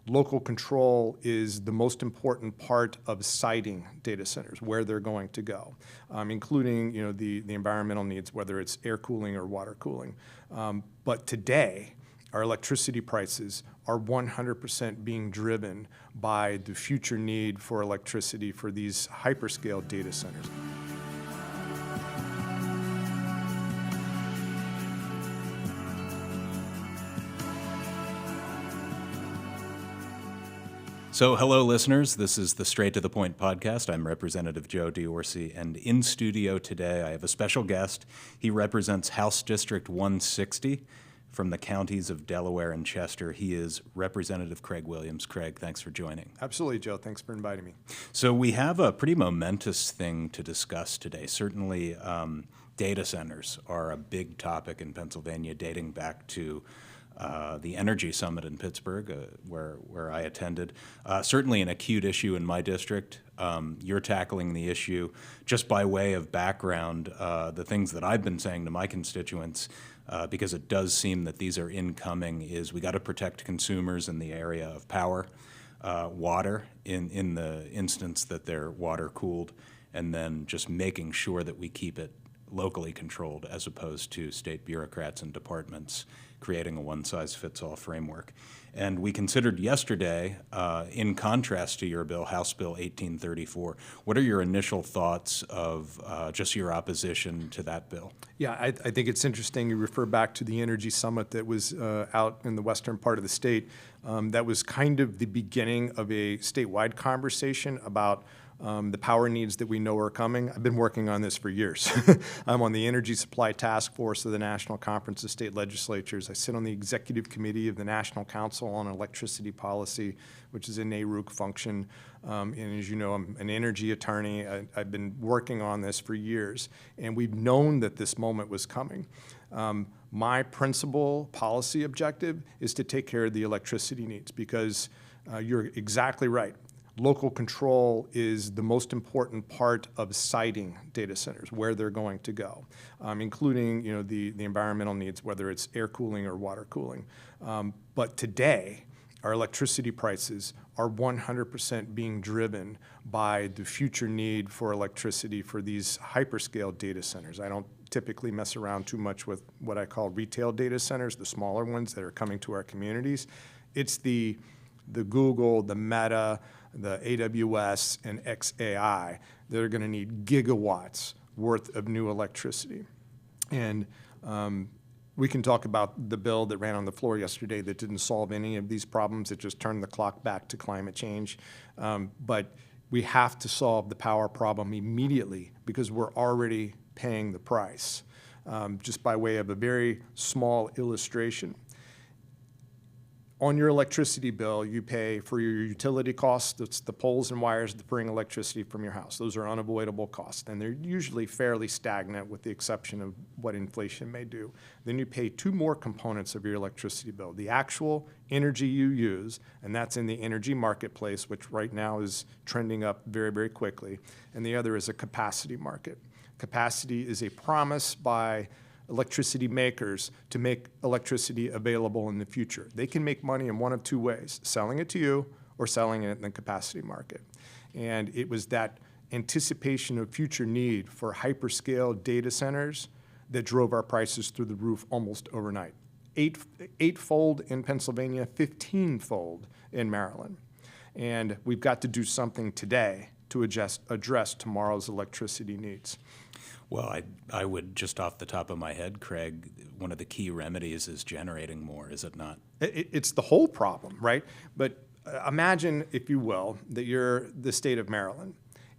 local control is the most important part of siting data centers, where they're going to go, including the environmental needs, whether it's air cooling or water cooling. But today, our electricity prices are 100% being driven by the future need for electricity for these hyperscale data centers. So, hello, listeners. This is the Straight to the Point podcast. I'm Representative Joe Diorsi, and in studio today, I have a special guest. He represents House District 160 from the counties of Delaware and Chester. He is Representative Craig Williams. Craig, thanks for joining. Absolutely, Joe. Thanks for inviting me. So, we have a pretty momentous thing to discuss today. Certainly, data centers are a big topic in Pennsylvania, dating back to the Energy Summit in Pittsburgh, where I attended. Certainly an acute issue in my district. You're tackling the issue. Just by way of background, the things that I've been saying to my constituents, because it does seem that these are incoming, is we got to protect consumers in the area of power, water, in the instance that they're water cooled, and then just making sure that we keep it locally controlled as opposed to state bureaucrats and departments creating a one-size-fits-all framework. And we considered yesterday, in contrast to your bill, House Bill 1834, what are your initial thoughts of just your opposition to that bill? Yeah, I think it's interesting. You refer back to the Energy Summit that was out in the western part of the state. That was kind of the beginning of a statewide conversation about the power needs that we know are coming. I've been working on this for years. I'm on the Energy Supply Task Force of the National Conference of State Legislatures. I sit on the Executive Committee of the National Council on Electricity Policy, which is a NARUC function. And as you know, I'm an energy attorney. I've been working on this for years, and we've known that this moment was coming. My principal policy objective is to take care of the electricity needs because you're exactly right. Local control is the most important part of siting data centers, where they're going to go, including the environmental needs, whether it's air cooling or water cooling. But today, our electricity prices are 100% being driven by the future need for electricity for these hyperscale data centers. I don't typically mess around too much with what I call retail data centers, the smaller ones that are coming to our communities. It's the Google, the Meta, the AWS, and XAI that are going to need gigawatts worth of new electricity. And we can talk about the bill that ran on the floor yesterday that didn't solve any of these problems. It just turned the clock back to climate change. But we have to solve the power problem immediately because we're already paying the price. Just by way of a very small illustration, on your electricity bill, you pay for your utility costs. That's the poles and wires that bring electricity from your house. Those are unavoidable costs, and they're usually fairly stagnant with the exception of what inflation may do. Then you pay two more components of your electricity bill. The actual energy you use, and that's in the energy marketplace, which right now is trending up very, very quickly. And the other is a capacity market. Capacity is a promise by electricity makers to make electricity available in the future. They can make money in one of two ways, selling it to you or selling it in the capacity market. And it was that anticipation of future need for hyperscale data centers that drove our prices through the roof almost overnight. Eightfold in Pennsylvania, 15-fold in Maryland. And we've got to do something today to address tomorrow's electricity needs. Well, I would, just off the top of my head, Craig, one of the key remedies is generating more, is it not? It's the whole problem, right? But imagine, if you will, that you're the state of Maryland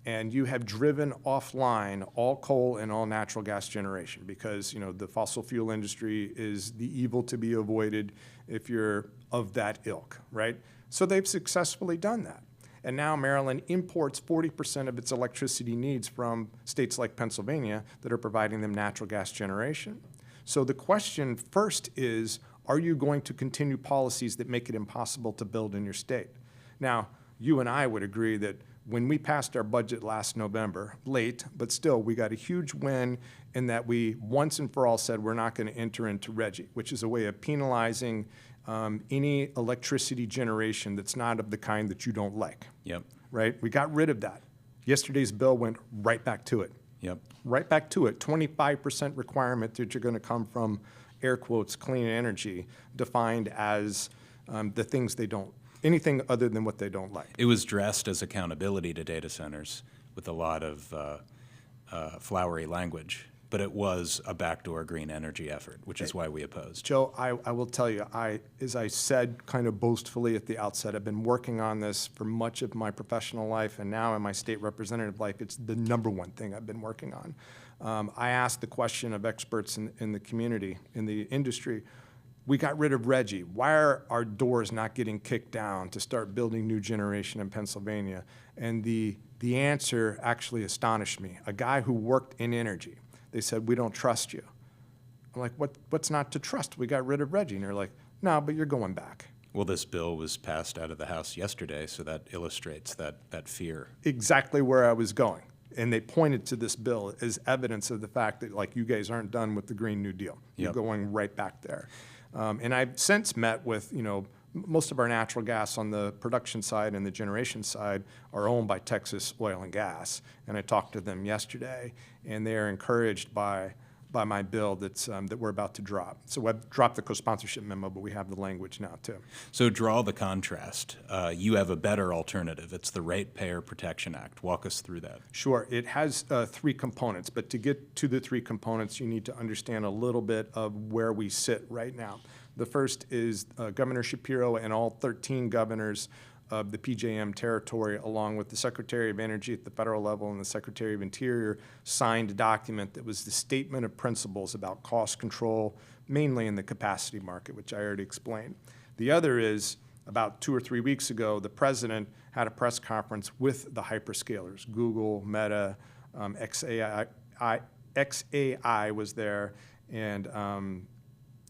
and you have driven offline all coal and all natural gas generation because the fossil fuel industry is the evil to be avoided if you're of that ilk, right? So they've successfully done that. And now Maryland imports 40% of its electricity needs from states like Pennsylvania that are providing them natural gas generation. So the question first is, are you going to continue policies that make it impossible to build in your state? Now, you and I would agree that when we passed our budget last November, late, but still, we got a huge win in that we once and for all said we're not going to enter into RGGI, which is a way of penalizing any electricity generation that's not of the kind that you don't like. Yep. Right? We got rid of that. Yesterday's bill went right back to it. Yep. Right back to it. 25% requirement that you're going to come from, air quotes, clean energy, defined as the things they don't, anything other than what they don't like. It was dressed as accountability to data centers with a lot of flowery language, but it was a backdoor green energy effort, which is why we opposed. Joe, I will tell you, as I said kind of boastfully at the outset, I've been working on this for much of my professional life, and now in my state representative life, it's the number one thing I've been working on. I asked the question of experts in the community, in the industry, we got rid of RGGI. Why are our doors not getting kicked down to start building new generation in Pennsylvania? And the answer actually astonished me. A guy who worked in energy, they said, we don't trust you. I'm like, what's not to trust? We got rid of RGGI. And they're like, no, but you're going back. Well, this bill was passed out of the House yesterday, so that illustrates that fear. Exactly where I was going. And they pointed to this bill as evidence of the fact that, like, you guys aren't done with the Green New Deal. You're going right back there. And I've since met with, most of our natural gas on the production side and the generation side are owned by Texas Oil and Gas. And I talked to them yesterday, and they are encouraged by my bill that we're about to drop. So I've dropped the co-sponsorship memo, but we have the language now too. So draw the contrast. You have a better alternative. It's the Ratepayer Protection Act. Walk us through that. Sure. It has three components, but to get to the three components, you need to understand a little bit of where we sit right now. The first is Governor Shapiro and all 13 governors of the PJM territory, along with the Secretary of Energy at the federal level and the Secretary of Interior, signed a document that was the statement of principles about cost control, mainly in the capacity market, which I already explained. The other is, about 2 or 3 weeks ago, the president had a press conference with the hyperscalers, Google, Meta, XAI was there, and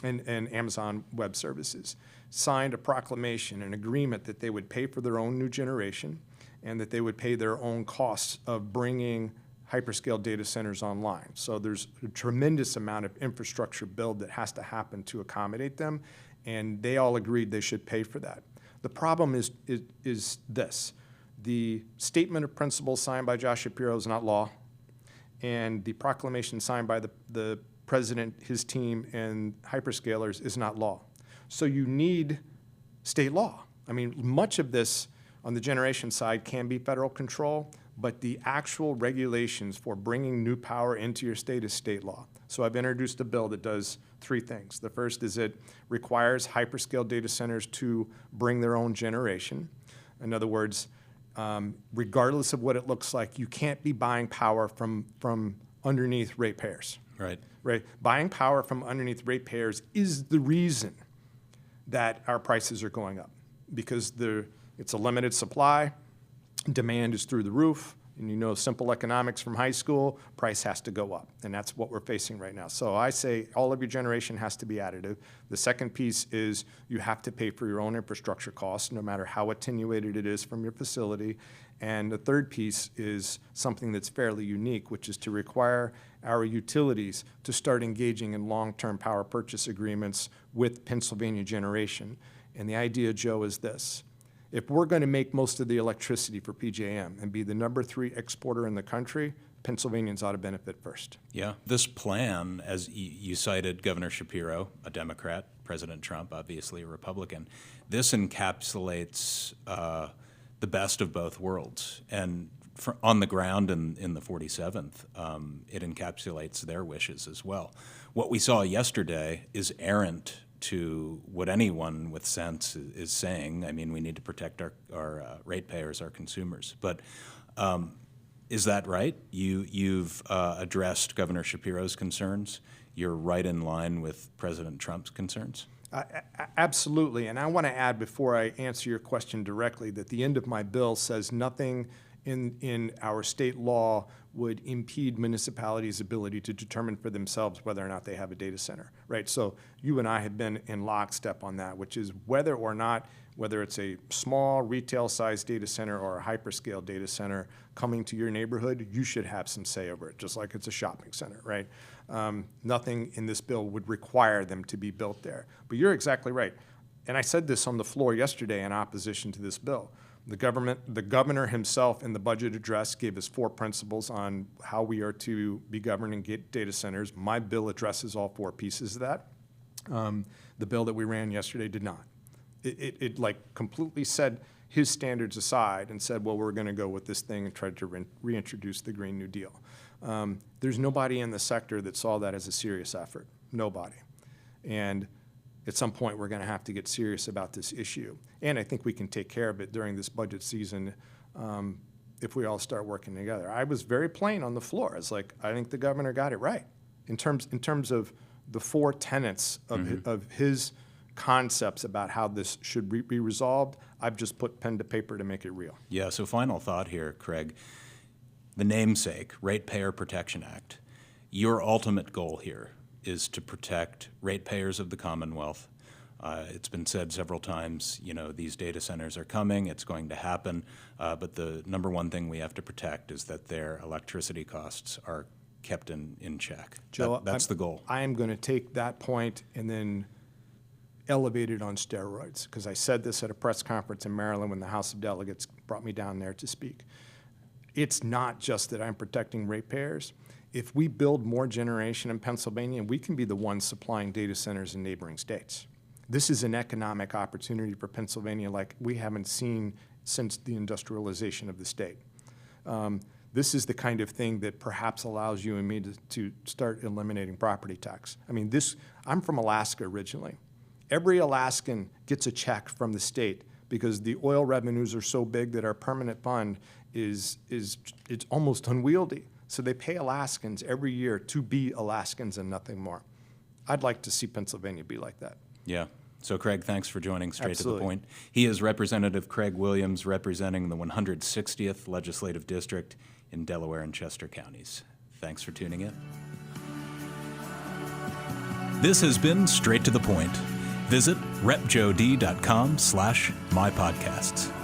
Amazon Web Services, signed a proclamation, an agreement that they would pay for their own new generation and that they would pay their own costs of bringing hyperscale data centers online. So there's a tremendous amount of infrastructure build that has to happen to accommodate them, and they all agreed they should pay for that. The problem is this. The statement of principles signed by Josh Shapiro is not law, and the proclamation signed by the president, his team, and hyperscalers is not law. So you need state law. I mean, much of this on the generation side can be federal control, but the actual regulations for bringing new power into your state is state law. So I've introduced a bill that does three things. The first is it requires hyperscale data centers to bring their own generation. In other words, regardless of what it looks like, you can't be buying power from underneath ratepayers. Right. Right. Buying power from underneath ratepayers is the reason that our prices are going up, because it's a limited supply, demand is through the roof, and simple economics from high school, price has to go up, and that's what we're facing right now. So I say all of your generation has to be additive. The second piece is you have to pay for your own infrastructure costs, no matter how attenuated it is from your facility. And the third piece is something that's fairly unique, which is to require our utilities to start engaging in long-term power purchase agreements with Pennsylvania Generation. And the idea, Joe, is this. If we're going to make most of the electricity for PJM and be the #3 exporter in the country, Pennsylvanians ought to benefit first. Yeah. This plan, as you cited Governor Shapiro, a Democrat, President Trump, obviously a Republican, this encapsulates the best of both worlds. And on the ground in the 47th, it encapsulates their wishes as well. What we saw yesterday is errant to what anyone with sense is saying. I mean, we need to protect our ratepayers, our consumers. But is that right? You've addressed Governor Shapiro's concerns. You're right in line with President Trump's concerns? Absolutely. And I want to add, before I answer your question directly, that the end of my bill says nothing in our state law would impede municipalities' ability to determine for themselves whether or not they have a data center, right? So you and I have been in lockstep on that, which is whether or not whether it's a small retail-sized data center or a hyperscale data center coming to your neighborhood, you should have some say over it, just like it's a shopping center, right? Nothing in this bill would require them to be built there. But you're exactly right. And I said this on the floor yesterday in opposition to this bill. The governor himself in the budget address gave us 4 principles on how we are to be governing data centers. My bill addresses all 4 pieces of that. The bill that we ran yesterday did not. It like completely set his standards aside and said, well, we're going to go with this thing and try to reintroduce the Green New Deal. There's nobody in the sector that saw that as a serious effort. Nobody. And at some point, we're going to have to get serious about this issue. And I think we can take care of it during this budget season if we all start working together. I was very plain on the floor. It's like, I think the governor got it right in terms of the 4 tenets of his concepts about how this should be resolved. I've just put pen to paper to make it real. Yeah, so final thought here, Craig. The namesake, Ratepayer Protection Act. Your ultimate goal here is to protect ratepayers of the Commonwealth. It's been said several times, you know, these data centers are coming, it's going to happen, but the number one thing we have to protect is that their electricity costs are kept in check. Joe, That's the goal. I am going to take that point and then elevate it on steroids, because I said this at a press conference in Maryland when the House of Delegates brought me down there to speak. It's not just that I'm protecting ratepayers. If we build more generation in Pennsylvania, we can be the ones supplying data centers in neighboring states. This is an economic opportunity for Pennsylvania like we haven't seen since the industrialization of the state. This is the kind of thing that perhaps allows you and me to start eliminating property tax. I mean, I'm from Alaska originally. Every Alaskan gets a check from the state because the oil revenues are so big that our permanent fund it's almost unwieldy. So they pay Alaskans every year to be Alaskans and nothing more. I'd like to see Pennsylvania be like that. Yeah. So, Craig, thanks for joining Straight Absolutely. to the Point. He is Representative Craig Williams, representing the 160th Legislative District in Delaware and Chester counties. Thanks for tuning in. This has been Straight to the Point. Visit repjod.com/mypodcasts.